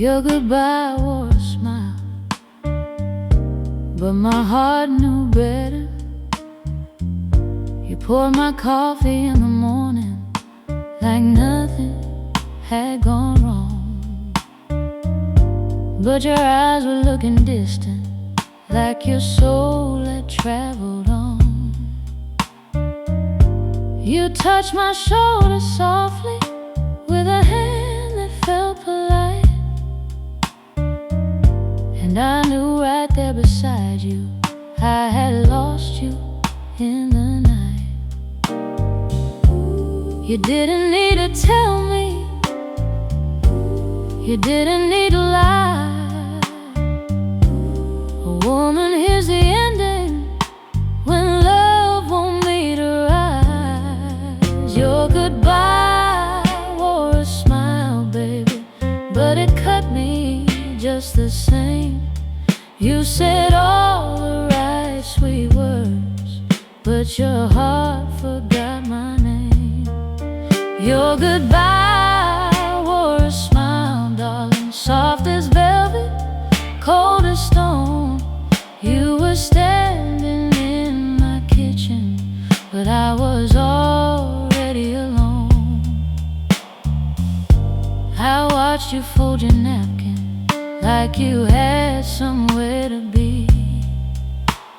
Your goodbye wore a smile, but my heart knew better. You poured my coffee in the morning like nothing had gone wrong, but your eyes were looking distant, like your soul had traveled on. You touched my shoulder softly with a hand that felt polite, and I knew right there beside you I had lost you in the night. You didn't need to tell me, you didn't need to lie. A woman, here's the ending when love won't meet her eyes. Your goodbye wore a smile, baby, but it cut me just the same. You said all the right sweet words, but your heart forgot my name. Your goodbye wore a smile, darling, soft as velvet, cold as stone. You were standing in my kitchen, but I was already alone. I watched you fold your napkin like you had somewhere to be,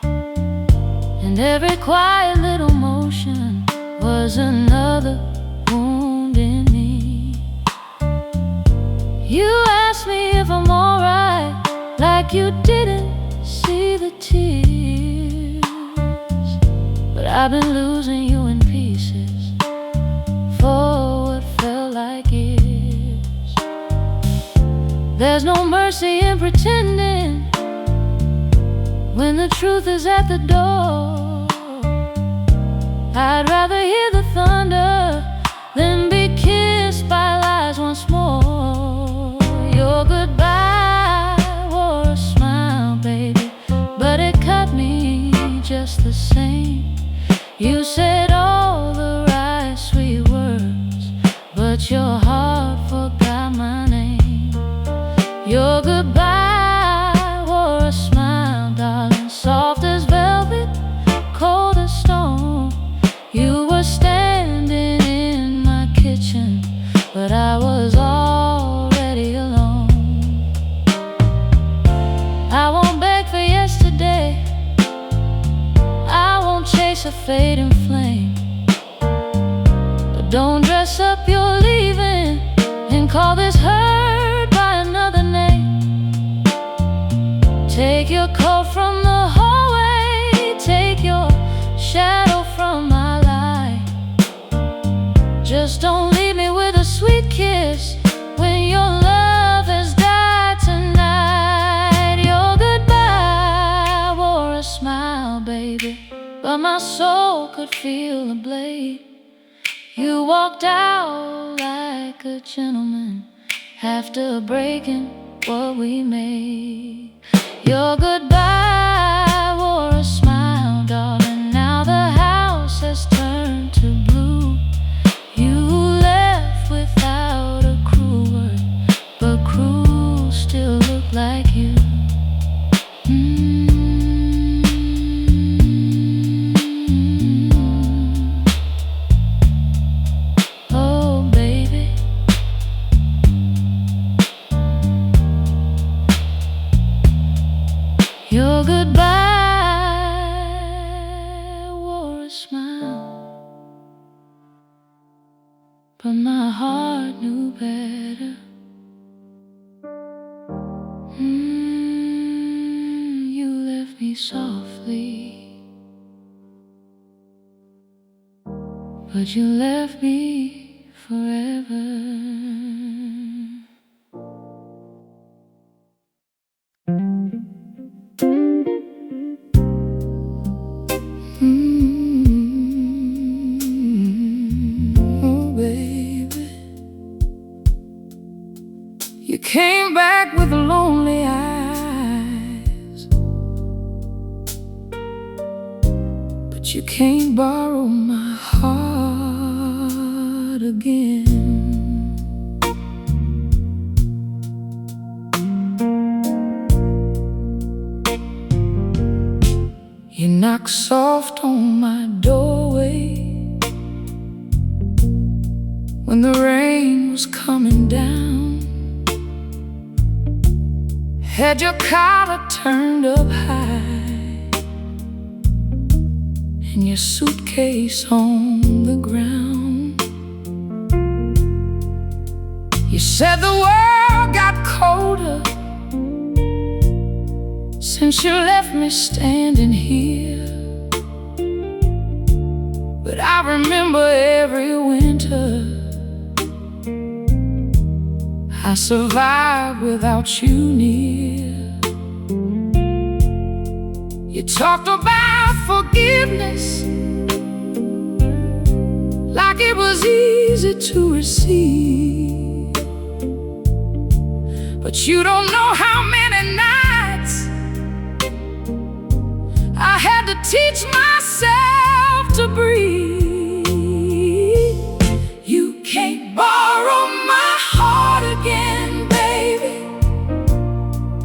and every quiet little motion was another wound in me. You asked me if I'm alright, like you didn't see the tears, but I've been losing you in pieces for what felt like years. There's no mercy in pretending when the truth is at the door. I'd rather hear the thunder than be kissed by lies once more. Your goodbye wore a smile, baby, but it cut me just the same. You said all the right sweet words, but your heart forgot my name. Your goodbye wore a smile, darling, soft as velvet, cold as stone. You were standing in my kitchen, but I was already alone. I won't beg for yesterday, I won't chase a fading flame, but don't dress up your leaving and call this hurt by another name. Take your coat from the hallway, take your shadow from my light. Just don't leave me with a sweet kiss when your love has died tonight. Your goodbye wore a smile, baby, but my soul could feel the blade. You walked out like a gentleman after breaking what we made. Your goodbye wore a smile, darling, now the house has turned to blue. You left without a cruel word, but cruel still looked like you. Oh, baby. Your goodbye wore a smile, but my heart knew better. You left me softly, but you left me forever. You came back with lonely eyes, but you can't borrow my heart again. knock soft on my doorway when the rain was coming down. Had your collar turned up high and your suitcase on the ground. You said the world got colder since you left me standing here. But I remember every winter I survived without you near. You talked about forgiveness like it was easy to receive, but you don't know how many nights I had to teach myself to breathe. You can't borrow my heart again, baby,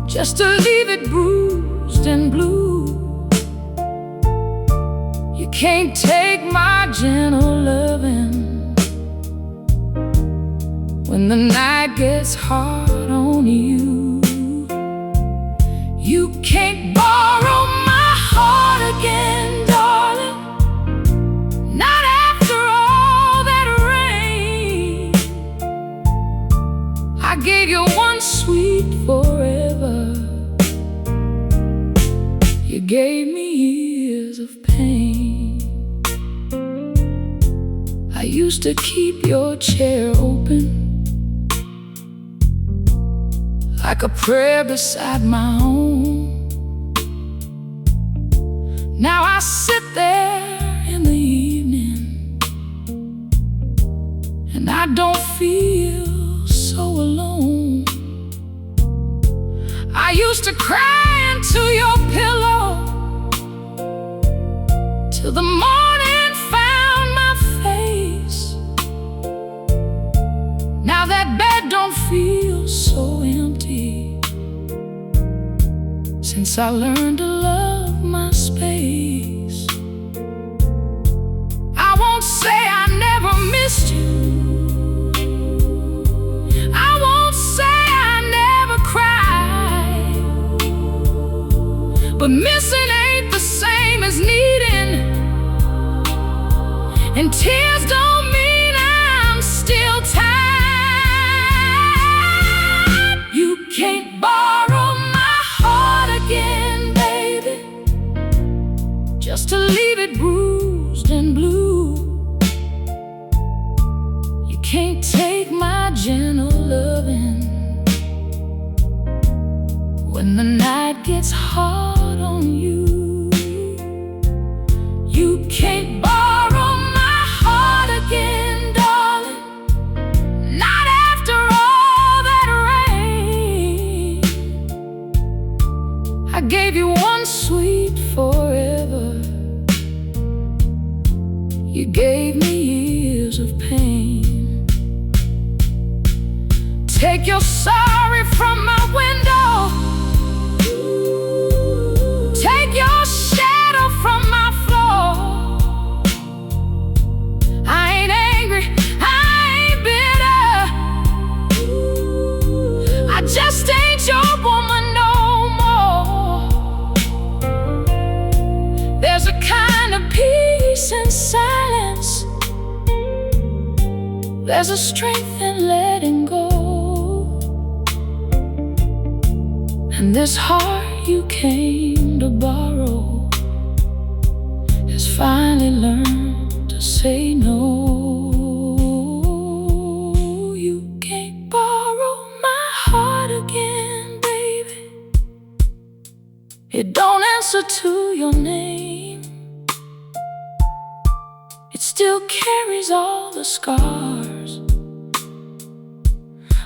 just to leave it bruised and blue. You can't take my gentle loving when the night gets hard on you. You can't borrow my heart again, darling, not after all that rain. I gave you one sweet forever. You gave me years of pain. I used to keep your chair open like a prayer beside my own. Now I sit there in the evening and I don't feel so alone. I used to cry into your pillow till the morning found my face. Now that bed don't feel so empty since I learned to love my space. I won't say I never missed you, I won't say I never cried, but missing ain't the same as needing, and tears don't mean I'm still tired. You can't borrow my heart again, baby, just to leave it bruised and blue. You can't take my gentle loving when the night gets hard on you. You can't borrow my heart again, darling, not after all that rain. I gave you one sweet forever. You gave me years of pain. Take your sorry from my window, take your shadow from my floor. I ain't angry, I ain't bitter, I just ain't your woman no more. There's a kind of peace in silence, there's a strength in letting go. And this heart you came to borrow has finally learned to say no. You can't borrow my heart again, baby. It don't answer to your name. It still carries all the scars,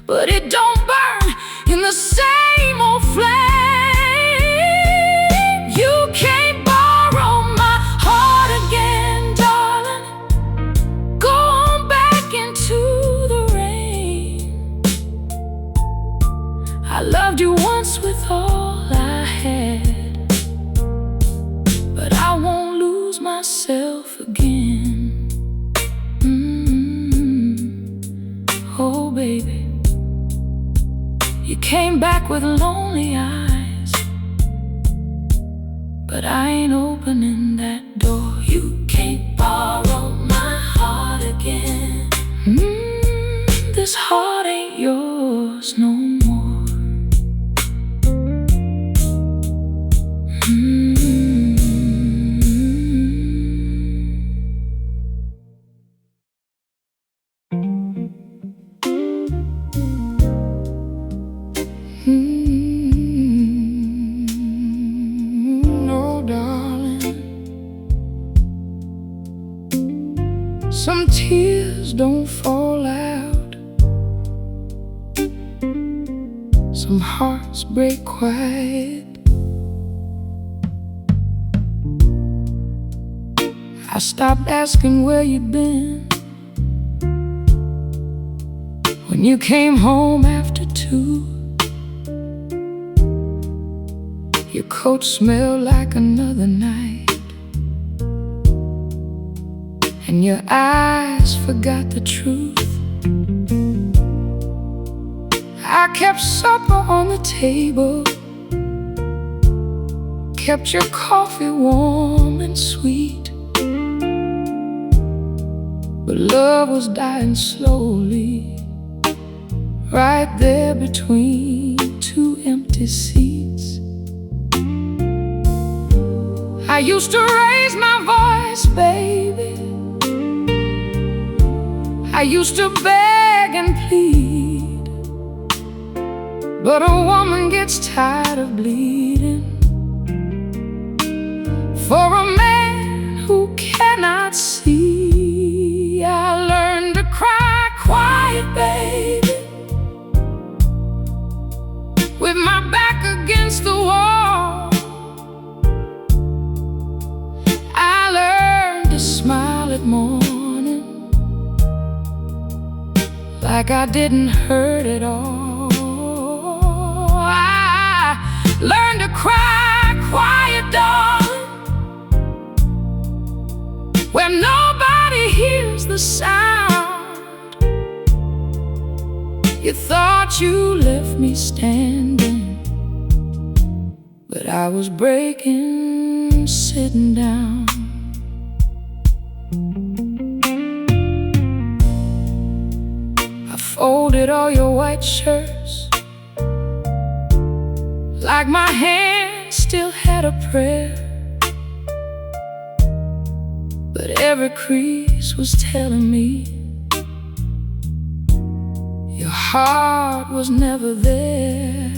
but it don't burn in the same old flame. You can't borrow my heart again, darling. Go on back into the rain. I loved you once with all I had, but I won't myself again. Oh baby, you came back with lonely eyes, but I ain't opening that door. You can't borrow my heart again. This heart ain't yours no more. Oh, darling, some tears don't fall out, some hearts break quiet. I stopped asking where you'd been when you came home after 2. Your coat smelled like another night, and your eyes forgot the truth. I kept supper on the table, kept your coffee warm and sweet, but love was dying slowly, right there between 2 empty seats. I used to raise my voice, baby. I used to beg and plead, but a woman gets tired of bleeding for a man who cannot see. I learned to cry quiet, baby, with my back against the wall. I learned to smile at morning like I didn't hurt at all. I learned to cry quiet, darling, where nobody hears the sound. You thought you left me standing, but I was breaking, sitting down. I folded all your white shirts like my hand still had a prayer, but every crease was telling me your heart was never there.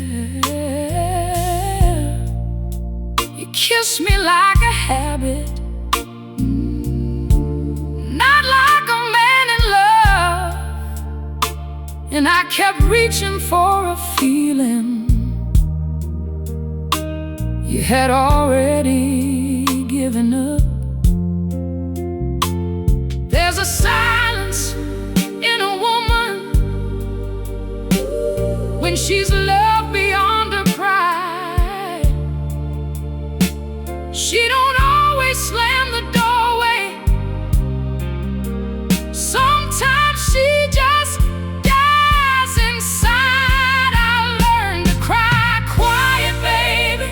You kissed me like a habit, not like a man in love, and I kept reaching for a feeling you had already given up. There's a silence in a woman when she's loved beyond her pride. She don't always slam the doorway, sometimes she just dies inside. I learned to cry quiet, baby,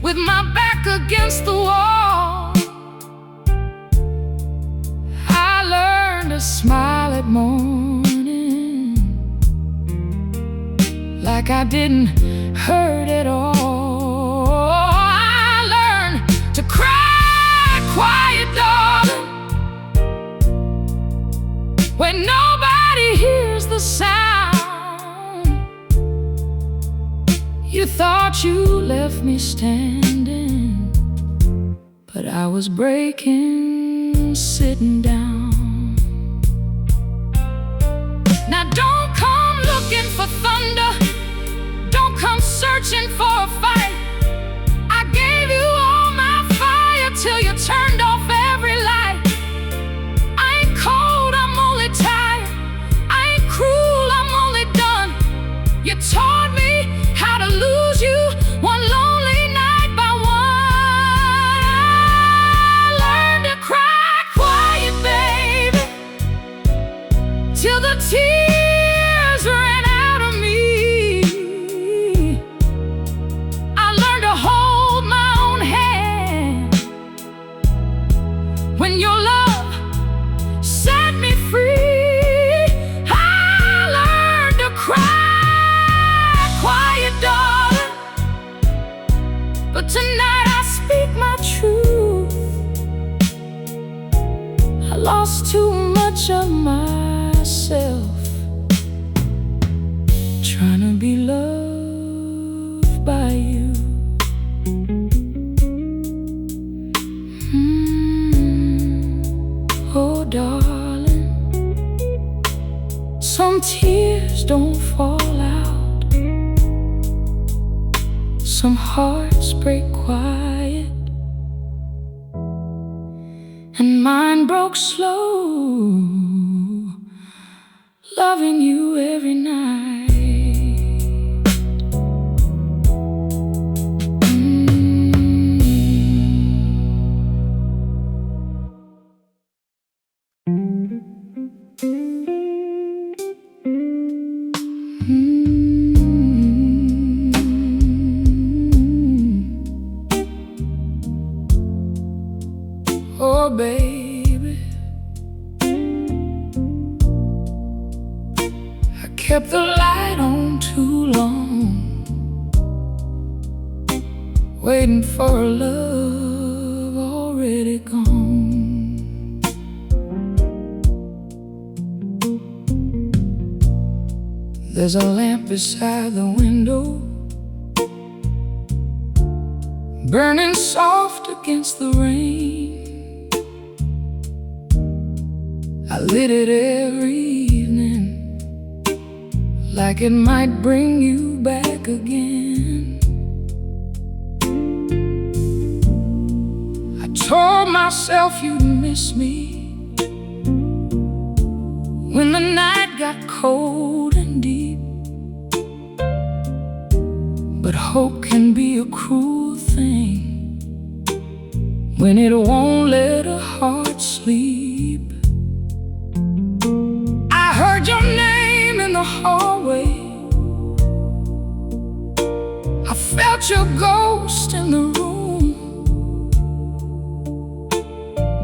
with my back against the wall. I learned to smile at morning like I didn't hurt at all. I learned to cry quiet, darling, when nobody hears the sound. You thought you left me standing, but I was breaking, sitting down. Now don't come looking for thunder, don't come searching for a fight. I gave you all my fire till you turned off every light. I ain't cold, I'm only tired. I ain't cruel, I'm only done. You taught me how to lose you one lonely night by one. the tears ran out of me. I learned to hold my own hand when your love set me free. I learned to cry quiet, darling, but tonight I speak my truth. I lost too much of myself trying to be loved by you. Oh, darling, some tears don't fall out, some hearts break quiet, and mine broke slow, loving you every night. Oh, baby, I kept the light on too long, waiting for a love already gone. There's a lamp beside the window, burning soft against the rain. I lit it every evening, like it might bring you back again. I told myself you'd miss me when the night got cold and deep, but hope can be a cruel thing when it won't let a heart sleep. I heard your name in the hallway, I felt your ghost in the room,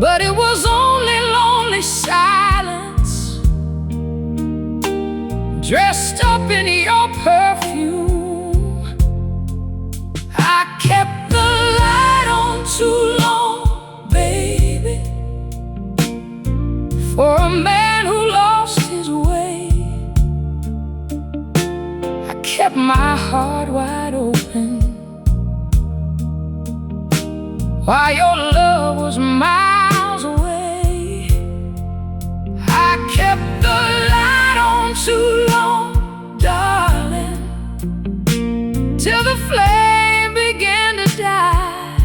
but it was only lonely silence dressed up in your perfume. I kept the light on too long, baby, for a man who lost his way. I kept my heart wide open while your love was miles away. I kept the light on too long, darling, till the flame began to die.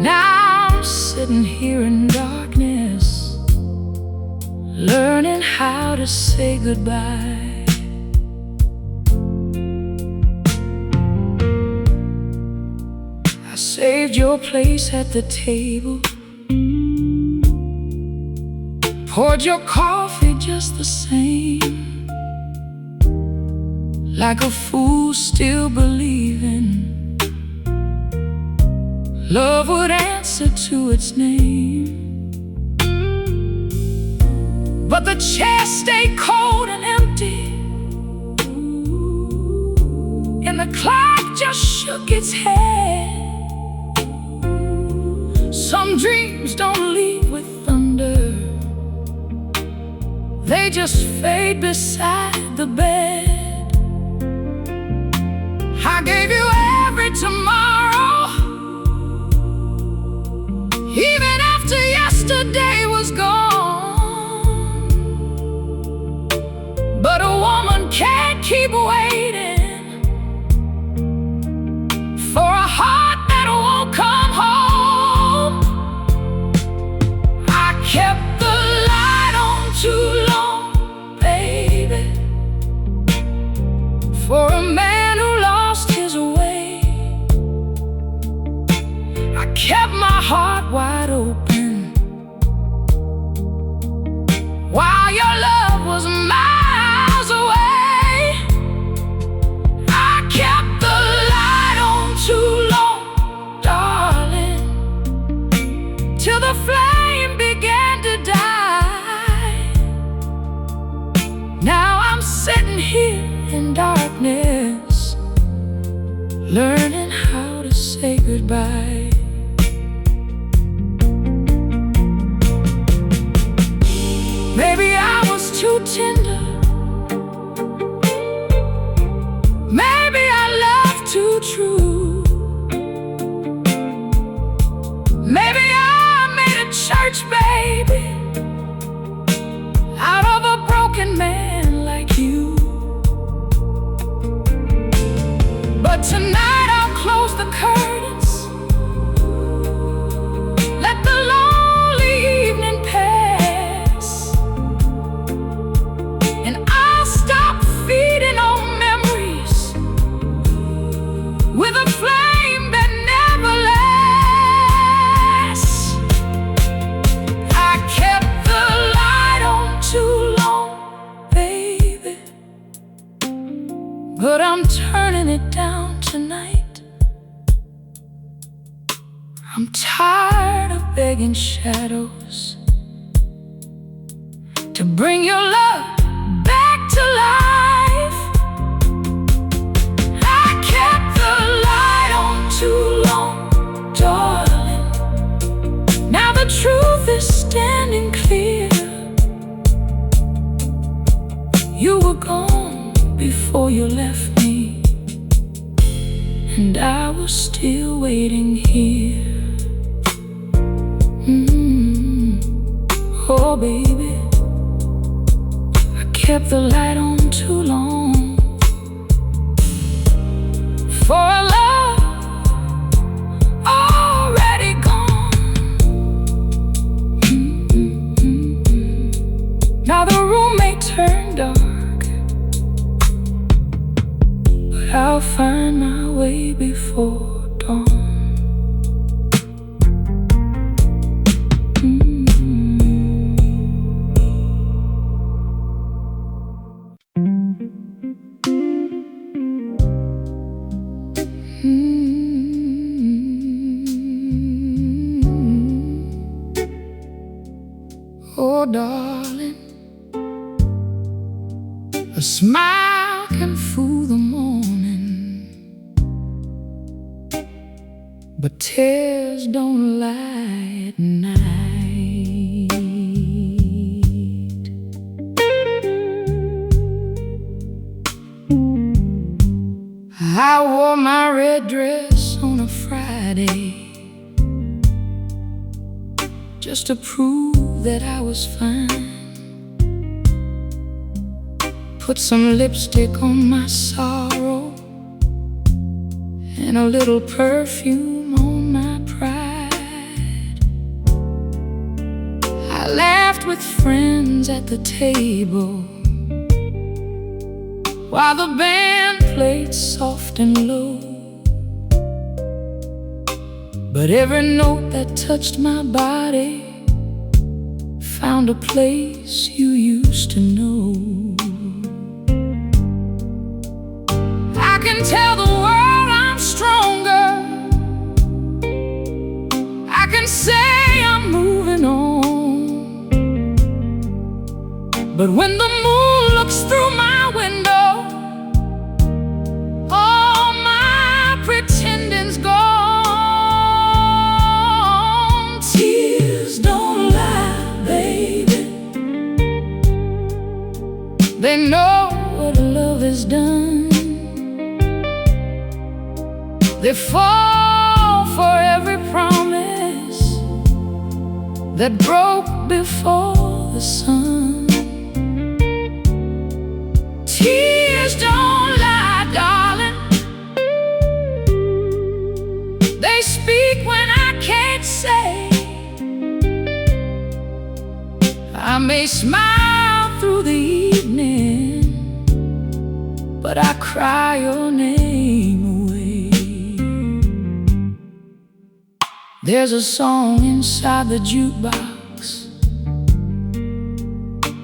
Now I'm sitting here in darkness, learning how to say goodbye. I saved your place at the table, poured your coffee just the same, like a fool still believing love would answer to its name. But the chair stayed cold and empty, and the clock just shook its head. Some dreams don't leave with thunder, they just fade beside the bed. I gave you every tomorrow, even after yesterday was gone. But a woman can't keep waiting for a heart that won't come home. I kept the light on too long, baby, for a man who lost his way. I kept my heart wide open while learning how to say goodbye. Maybe I was too tender. Maybe I loved too true. Maybe I made a church baby out of a broken man like you. But tonight I'll close the curtains, let the lonely evening pass, and I'll stop feeding on memories with a flame that never lasts. I kept the light on too long, baby, but I'm turning it down tonight. I'm tired of begging shadows to bring your love back to life. I kept the light on too long, darling. Now the truth is standing clear. You were gone before you left me, and I was still waiting here. Oh baby, I kept the light on too long for a love already gone. Now the room may turn dark, but I'll find my way before dawn. Oh, darling, a smile can fool the morning, but tears don't lie at night. I wore my red dress on a Friday just to prove that I was fine. Put some lipstick on my sorrow and a little perfume on my pride. I laughed with friends at the table while the band played soft and low. But every note that touched my body found a place you used to know. I can tell the world I'm stronger. I can say I'm moving on. But when the moon looks through my window, all my pretending's gone. Tears don't lie, baby. They know what love has done. They fall for every promise that broke before the sun. Tears don't lie, darling. They speak when I can't say. I may smile through the evening, but I cry your name away. There's a song inside the jukebox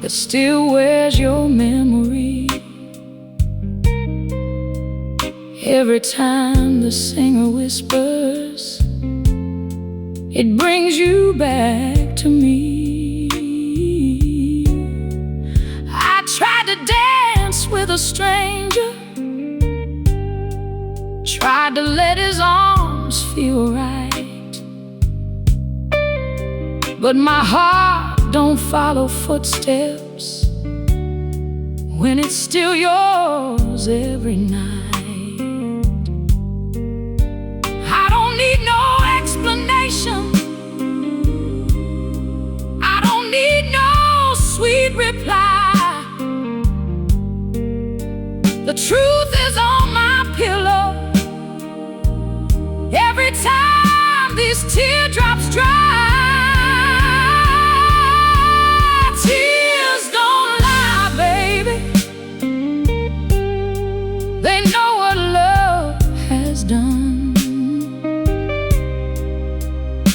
that still wears your memory. Every time the singer whispers, it brings you back to me. I tried to dance with a stranger, tried to let his arms feel right. But my heart don't follow footsteps when it's still yours every night. I don't need no explanation. I don't need no sweet reply. The truth is on my pillow. Every time these teardrops dry. Tears don't lie, baby. They know what love has done.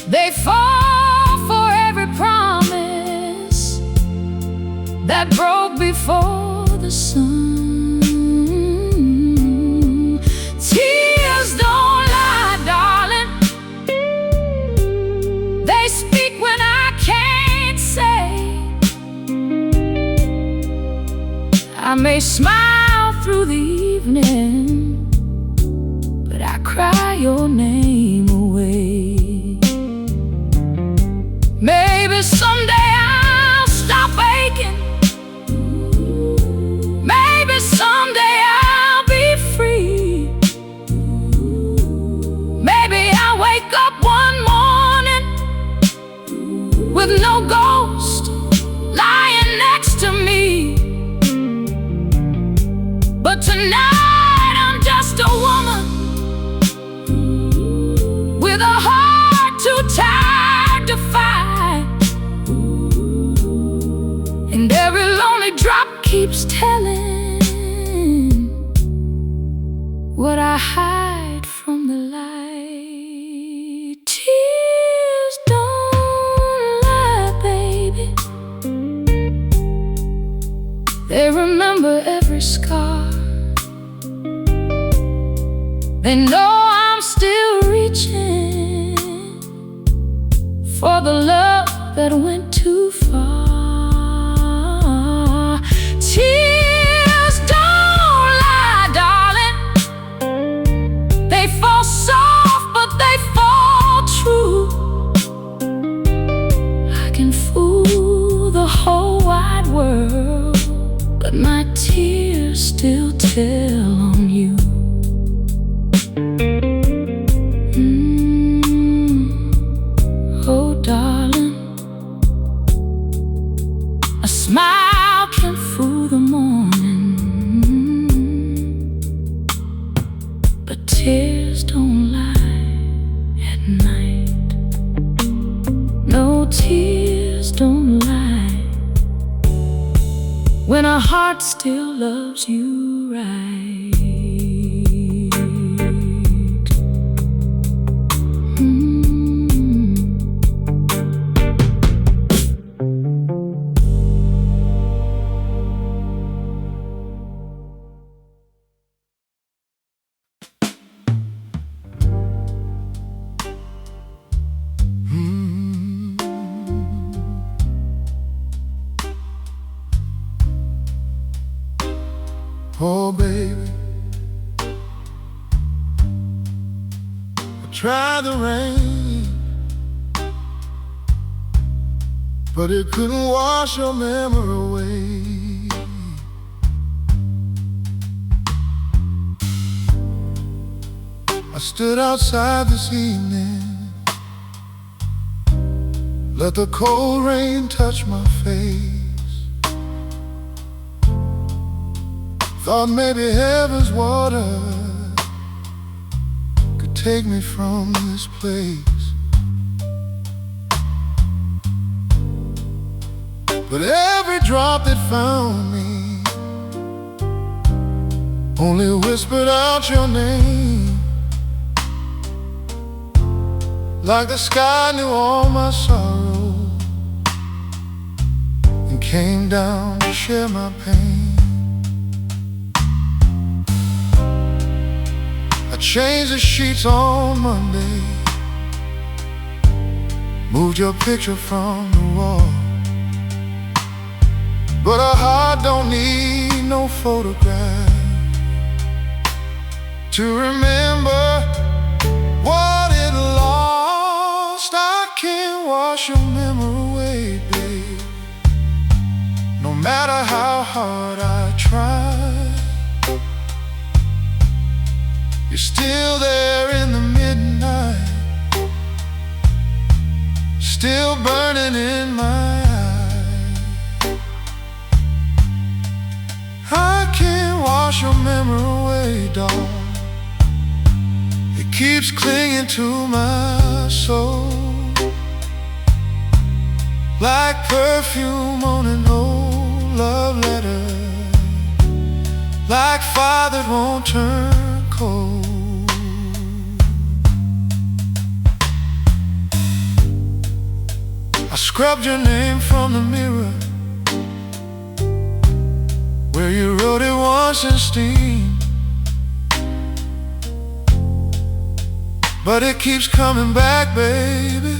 They fall for every promise that broke before the sun. Tears don't lie, darling. They speak when I can't say. I may smile through the evening, but I cry your name away. Maybe someday I'll stop aching. Maybe someday I'll be free. Maybe I'll wake up one morning with no ghost lying next to me. But tonight I'm just a woman with a heart too tired to fight. And every lonely drop keeps telling what I hide from the light. Tears don't lie, baby. They remember every scar. They know I'm still reaching for the love that went too far. Tears don't lie, darling. They fall soft, but they fall true. I can fool the whole wide world, but my tears still tell on you. Oh, darling, a smile can fool the morning, but tears don't lie at night. No, tears don't lie when a heart still loves you right. Oh, baby, I tried the rain, but it couldn't wash your memory away. I stood outside this evening, let the cold rain touch my face. Thought maybe heaven's water could take me from this place. But every drop that found me only whispered out your name, like the sky knew all my sorrow and came down to share my pain. I changed the sheets on Monday, moved your picture from the wall, but a heart don't need no photograph to remember No matter how hard I try, you're still there in the midnight, still burning in my eyes. I can't wash your memory away, dog. It keeps clinging to my soul, like perfume on an old love letter, like fire that won't turn cold. I scrubbed your name from the mirror where you wrote it once in steam, but it keeps coming back, baby,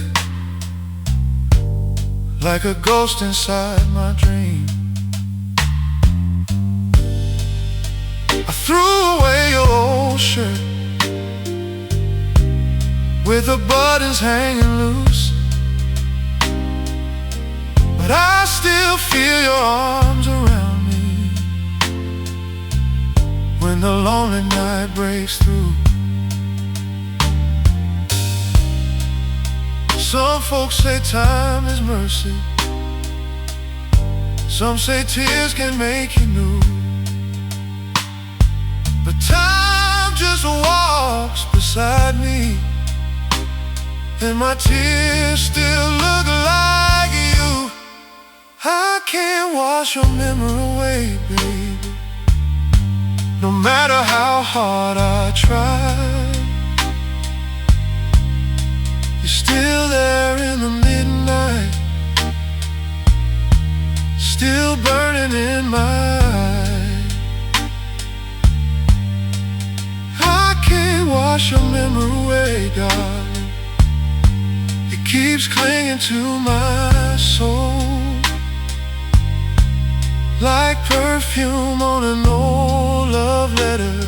like a ghost inside my dream. I threw away your old shirt with the buttons hanging loose, but I still feel your arms around me when the lonely night breaks through. Some folks say time is mercy, some say tears can make you new, but time just walks beside me, and my tears still look like you. I can't wash your memory away, baby, no matter how hard I try. You're still there in the midnight, still burning in my eyes. I can't wash your memory away, darling. It keeps clinging to my soul, like perfume on an old love letter,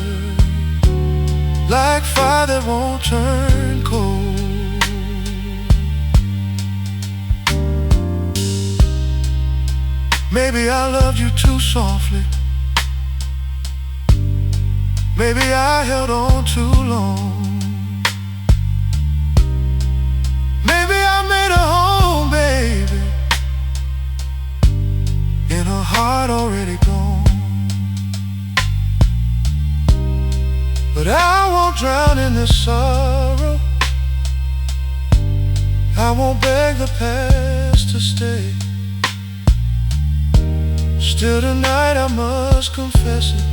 like fire that won't turn cold. Maybe I loved you too softly, maybe I held on too long, maybe I made a home, baby, in a heart already gone. But I won't drown in this sorrow, I won't beg the past to stay. Still tonight I must confess it,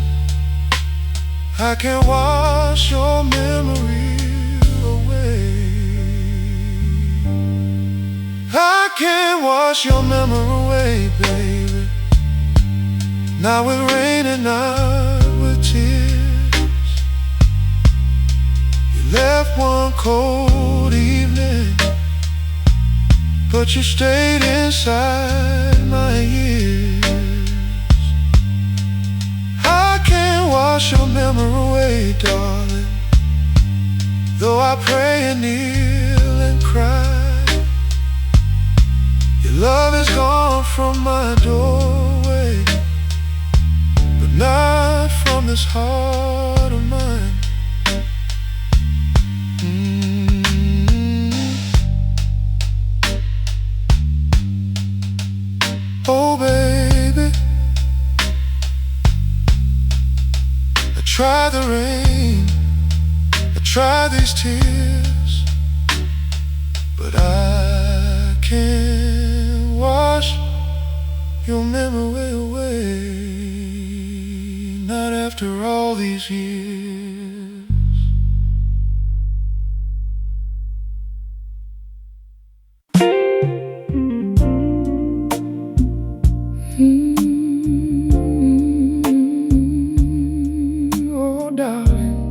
I can't wash your memory away. I can't wash your memory away, baby, not with rain and not with tears. You left one cold evening, but you stayed inside my ears. I can't wash your memory away, darling, though I pray and kneel and cry. Your love is gone from my doorway, but not from this heart of mine. Oh baby, I try the rain, I try these tears, but I can't wash your memory away, not after all these years. Oh darling,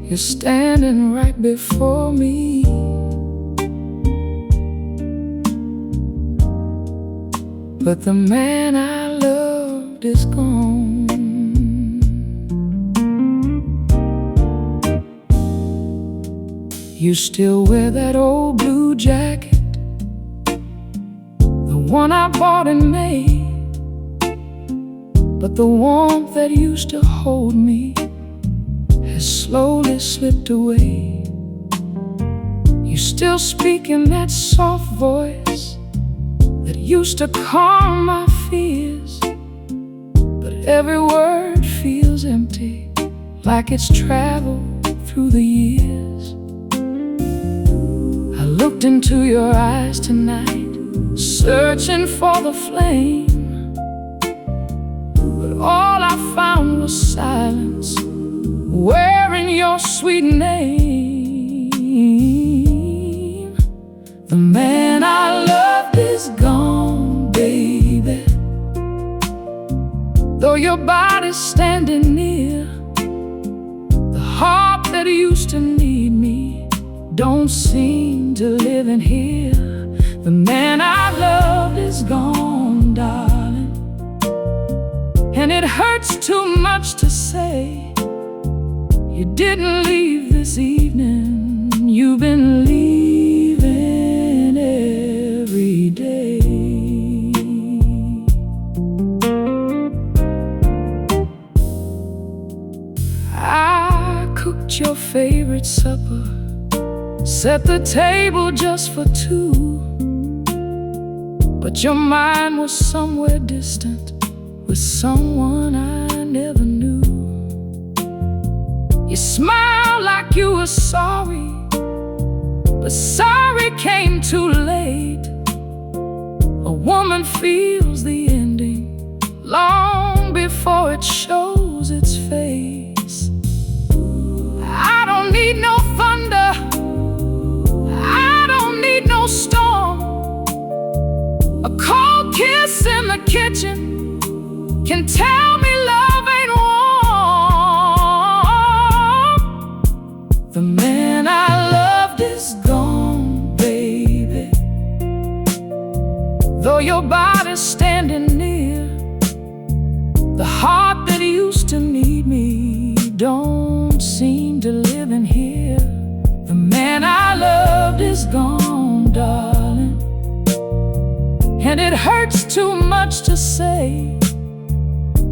you're standing right before me, but the man I loved is gone. You still wear that old blue jacket one I bought in May, but the warmth that used to hold me has slowly slipped away. You still speak in that soft voice that used to calm my fears, but every word feels empty, like it's traveled through the years. I looked into your eyes tonight, searching for the flame, but all I found was silence, wearing your sweet name. The man I loved is gone, baby. Though your body's standing near, the heart that used to need me don't seem to live in here. The man I loved is gone, darling, and it hurts too much to say. You didn't leave this evening, you've been leaving every day. I cooked your favorite supper, set the table just for two, but your mind was somewhere distant, with someone I never knew. You smiled like you were sorry, but sorry came too late. A woman feels the ending long before it shows its face. I don't need no thunder, I don't need no storm. A cold kiss in the kitchen can tell me love ain't warm. The man I loved is gone, baby. Though your body's standing near, the heart that used to need me don't seem to live in here. The man I loved is gone, darling, and it hurts too much to say.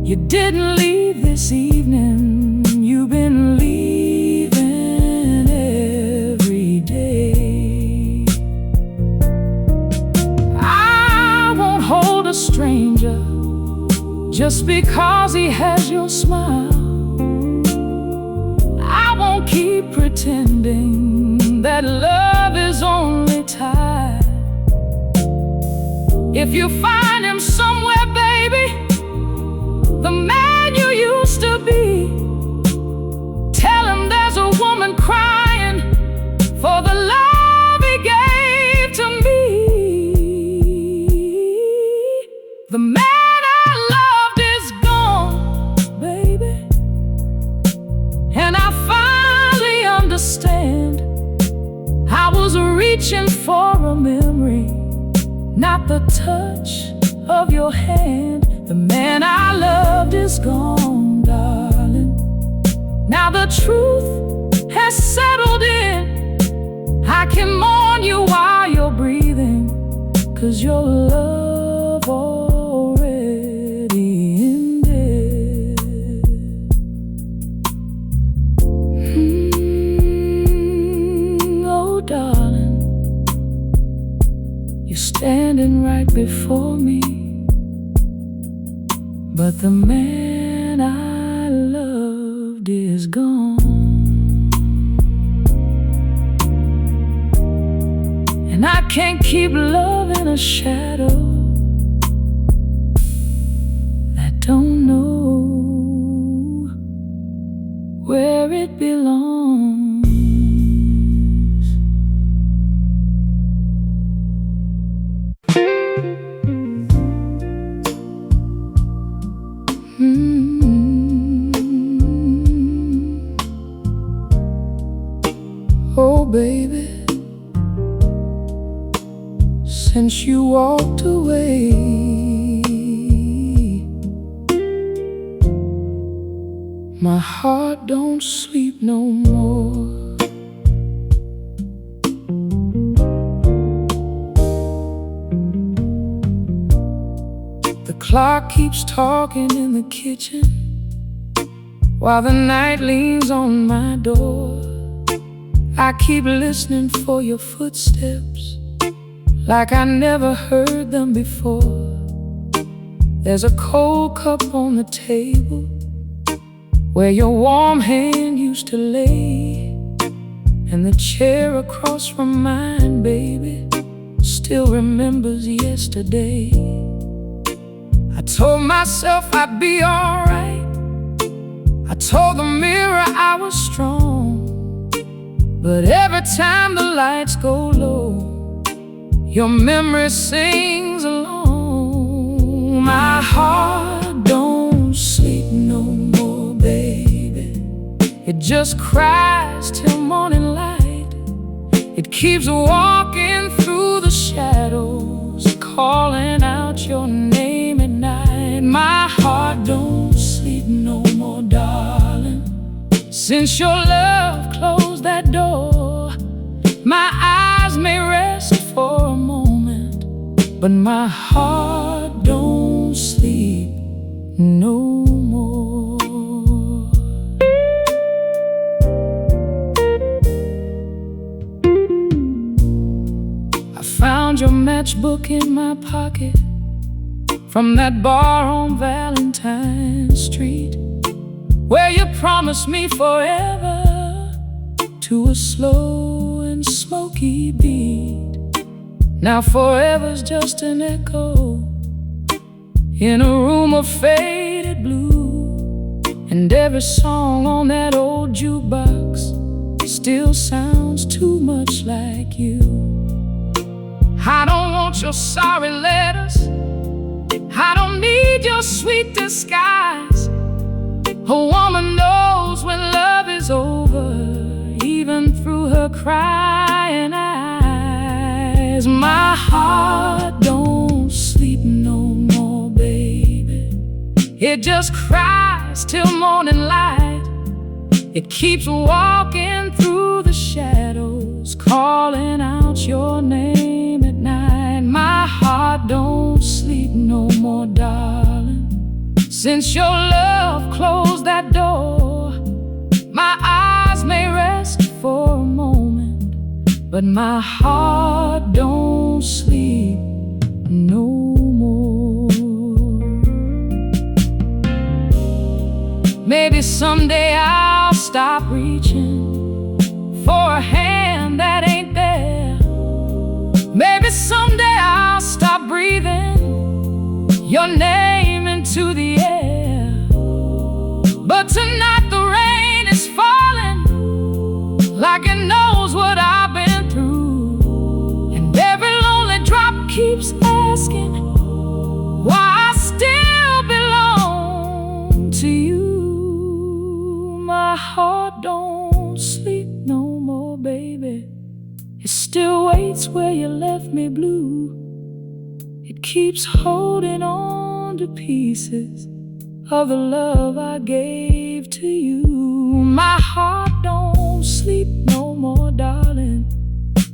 You didn't leave this evening, you've been leaving every day. I won't hold a stranger just because he has your smile. I won't keep pretending that love is only time. If you find him somewhere, baby, the man you used to be, tell him there's a woman crying for the love he gave to me. The man I loved is gone, baby, and I finally understand. I was reaching for a memory, not the touch of your hand. The man I loved is gone, darling. Now the truth has settled in. I can mourn you while you're breathing, 'cause your love already ended. Oh, darling, you're standing right before me, but the man I loved is gone, and I can't keep loving a shadow that don't know where it belongs. Oh, baby, since you walked away, my heart don't sleep no more. clock keeps talking in the kitchen while the night leans on my door. I keep listening for your footsteps like I never heard them before. There's a cold cup on the table where your warm hand used to lay, and the chair across from mine, baby, still remembers yesterday. I told myself I'd be alright. I told the mirror I was strong. But every time the lights go low, your memory sings along. My heart don't sleep no more, baby. It just cries till morning light. It keeps walking through the shadows, calling out your name at night. My heart don't sleep no more, darling. Since your love closed that door, my eyes may rest for a moment, but my heart don't sleep no more. I found your matchbook in my pocket from that bar on Valentine Street, where you promised me forever to a slow and smoky beat. Now forever's just an echo in a room of faded blue, and every song on that old jukebox still sounds too much like you. I don't want your sorry letters, I don't need your sweet disguise. A woman knows when love is over, even through her crying eyes. My heart don't sleep no more, baby. It just cries till morning light. It keeps walking through the shadows, calling out your name at night. My heart don't sleep no more, darling. Since your love closed that door, my eyes may rest for a moment, but my heart don't sleep no more. Maybe someday I'll stop reaching for a hand that ain't there. Maybe someday I'll stop breathing your name into the air. But tonight the rain is falling like it knows what I've been through, and every lonely drop keeps asking why I still belong to you. My heart don't sleep no more, baby. It still waits where you left me blue. It keeps holding on to pieces of the love I gave to you. My heart don't sleep no more, darling.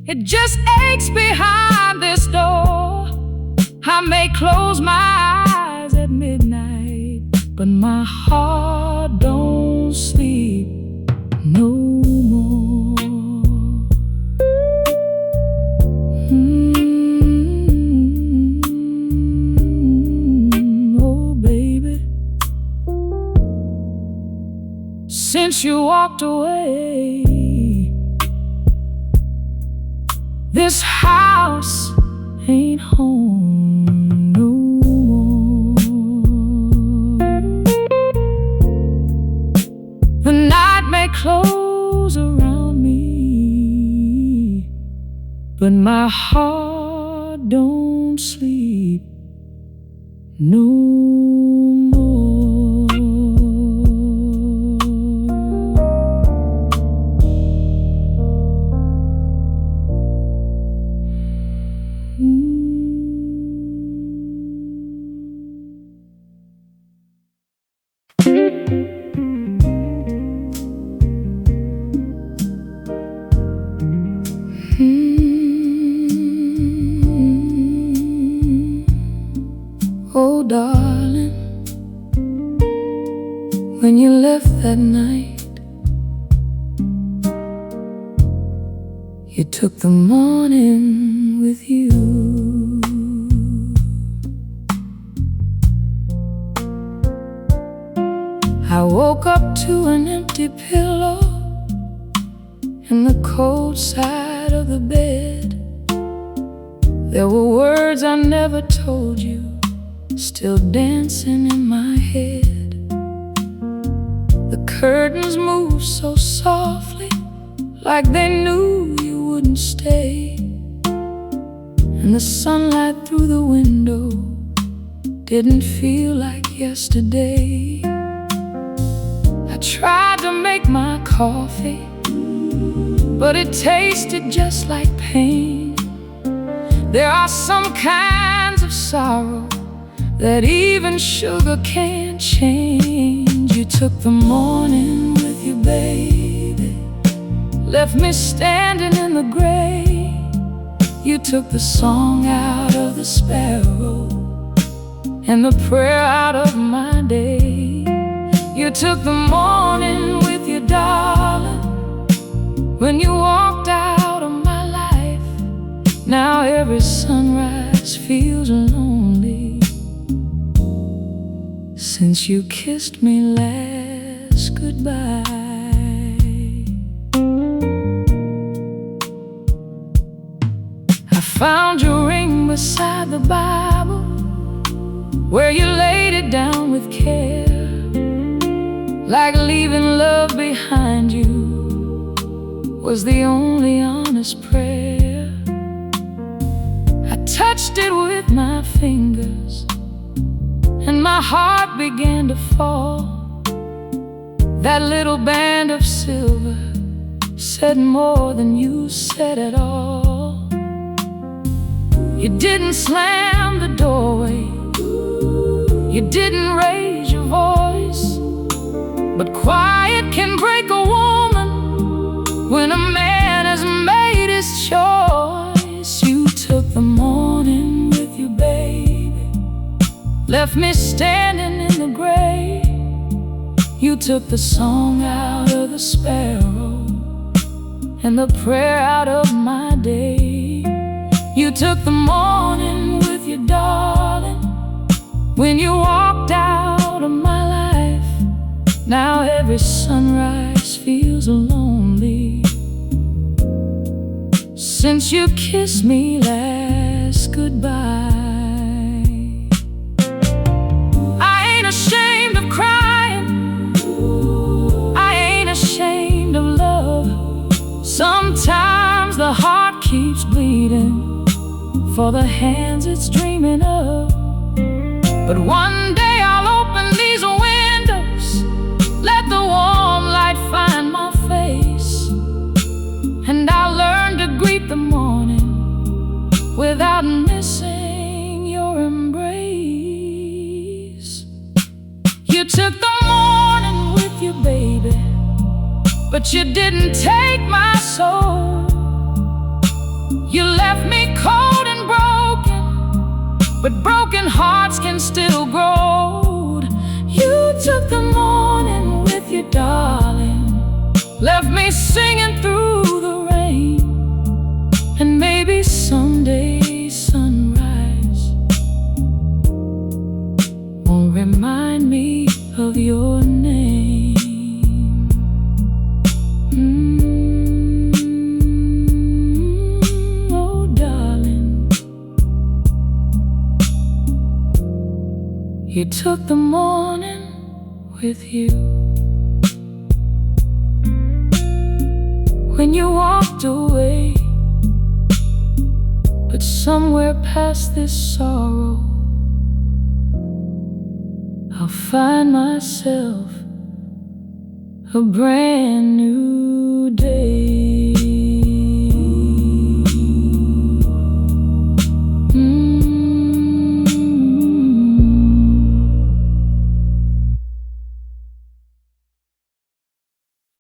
It just aches behind this door. I may close my eyes at midnight, but my heart don't sleep no more. Oh, baby. Since you walked away, this house ain't home no more. The night may close around me, but my heart don't sleep no more. Oh, darling, when you left that night, you took the morning with you. I woke up to an empty pillow in the cold side of the bed. There were words I never told you, still dancing in my head. The curtains moved so softly, like they knew you wouldn't stay. And the sunlight through the window didn't feel like yesterday. I tried to make my coffee, but it tasted just like pain. There are some kinds of sorrow that even sugar can't change. You took the morning with you, baby, left me standing in the gray. You took the song out of the sparrow and the prayer out of my day. You took the morning with you, darling, when you walked out of my life. Now every sunrise feels lonely since you kissed me last goodbye. I found your ring beside the Bible, where you laid it down with care, like leaving love behind you was the only honest prayer. I touched it with my fingers, and my heart began to fall. That little band of silver said more than you said at all. You didn't slam the doorway, you didn't raise your voice, but quiet can break a woman when a man has made his choice. You took the morning with you, baby, left me standing in the gray. You took the song out of the sparrow and the prayer out of my day. You took the morning with you, darling, when you walked out of my life. Now every sunrise feels lonely since you kissed me last goodbye. I ain't ashamed of crying, I ain't ashamed of love. Sometimes the heart keeps bleeding for the hands it's dreaming of. But one day I'll open these windows, let the warm light find my face, and I'll learn to greet the morning without missing your embrace. You took the morning with you, baby, but you didn't take my soul. You left me cold and broken, but broken hearts can still grow. You took the morning with you, darling, left me singing through the rain. And maybe someday sunrise won't remind me of your name. Oh, darling, you took the morning with you when you walked away. But somewhere past this sorrow, I'll find myself a brand new day.